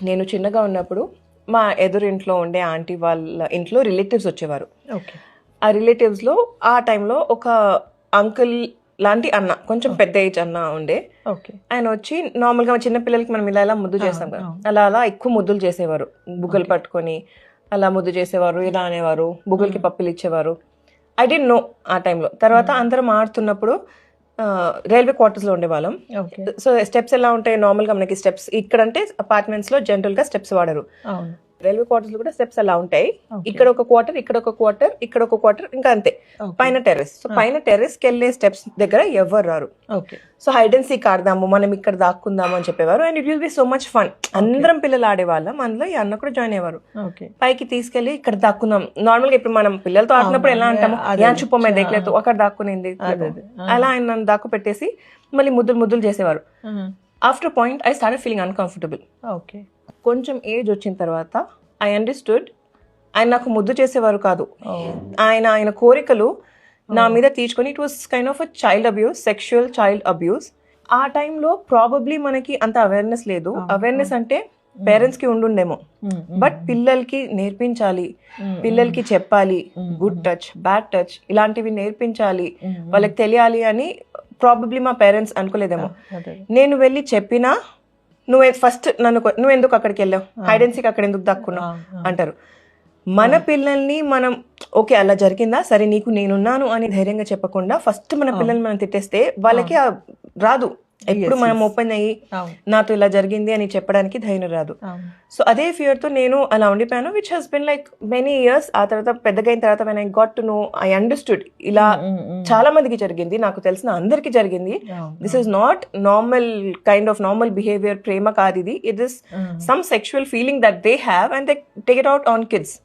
నేను చిన్నగా ఉన్నప్పుడు మా ఎదురింట్లో ఉండే ఆంటీ వాళ్ళ ఇంట్లో రిలేటివ్స్ వచ్చేవారు. ఓకే. ఆ రిలేటివ్స్లో ఆ టైంలో ఒక అంకుల్ లాంటి అన్న, కొంచెం పెద్ద ఏజ్ అన్న ఉండే. ఓకే. ఆయన వచ్చి నార్మల్గా చిన్న పిల్లలకి మనం ఇలా ముద్దు చేస్తాం కదా, అలా ఎక్కువ ముద్దులు చేసేవారు. బుగ్గలు పట్టుకొని అలా ముద్దు చేసేవారు, ఇలా అనేవారు, బుగ్గలకి పప్పులు ఇచ్చేవారు. ఐ డెంట్ నో ఆ టైంలో. తర్వాత అందరం ఆడుతున్నప్పుడు రైల్వే క్వార్టర్స్లో ఉండేవాళ్ళం. సో స్టెప్స్ ఎలా ఉంటాయి నార్మల్గా మనకి స్టెప్స్ ఇక్కడంటే అపార్ట్మెంట్స్లో జనరల్గా స్టెప్స్ వాడరు. రైల్వే క్వార్టర్స్ లో కూడా స్టెప్స్ అలా ఉంటాయి. ఇక్కడ ఒక క్వార్టర్, ఇక్కడ ఒక క్వార్టర్, ఇక్కడ ఒక క్వార్టర్, ఇంకా అంతే. పైన టెర్రస్. సో పైన టెర్రస్ కి వెళ్ళే స్టెప్స్ దగ్గర ఎవరు రారు. సో హైడ్ అండ్ సీక్ ఆడదాము, మనం ఇక్కడ దాక్కుందాము అని చెప్పేవారు. And it will be so much fun. అందరం పిల్లలు ఆడేవాళ్ళం, అందులో ఈ అన్న కూడా జాయిన్ అయ్యేవారు. పైకి తీసుకెళ్లి ఇక్కడ దాక్కుందాం. నార్మల్ గా ఇప్పుడు మనం పిల్లలతో ఆడినప్పుడు ఎలా అంటాము, యా చుప్పమే దేకలేదు, అక్కడ దాక్కునింది, అలా ఆయన నన్ను దాక్కు పెట్టేసి మళ్ళీ ముద్దులు చేసేవారు. After point I started feeling uncomfortable. కొంచెం ఏజ్ వచ్చిన తర్వాత ఐ అండర్స్టూడ్ ఆయన నాకు ముద్దు చేసేవారు కాదు, ఆయన కోరికలు నా మీద తీర్చుకొని it was kind of a child abuse, sexual child abuse. ఆ టైంలో ప్రాబబ్లీ మనకి అంత అవేర్నెస్ లేదు. అవేర్నెస్ అంటే పేరెంట్స్ కి ఉండుండేమో, బట్ పిల్లలకి నేర్పించాలి, పిల్లలకి చెప్పాలి, గుడ్ టచ్, బ్యాడ్ టచ్ ఇలాంటివి నేర్పించాలి, వాళ్ళకి తెలియాలి అని ప్రాబబ్లీ మా పేరెంట్స్ అనుకోలేదేమో. నేను వెళ్ళి చెప్పినా నువ్వు ఎందుకు అక్కడికి వెళ్ళావు, హైడ్ అండ్ సీక్ అక్కడ ఎందుకు దక్కున్నావు అంటారు. మన పిల్లల్ని మనం ఓకే అలా జరిగిందా, సరే నీకు నేనున్నాను అని ధైర్యంగా చెప్పకుండా ఫస్ట్ మన పిల్లల్ని మనం తిట్టేస్తే వాళ్ళకి రాదు. ఎప్పుడు మనం ఓపెన్ అయ్యి నాతో ఇలా జరిగింది అని చెప్పడానికి ధైర్యం రాదు. సో అదే ఫియర్ తో నేను అలా ఉండిపోయాను, which has been like many years. ఆ తర్వాత పెద్దగా అయిన తర్వాత when I got to know, I understood ఇలా చాలా మందికి జరిగింది, నాకు తెలిసిన అందరికి జరిగింది. This is not normal kind of normal behaviour, ప్రేమ కాదు ఇది. It is some sexual feeling that they have and they take it out on kids.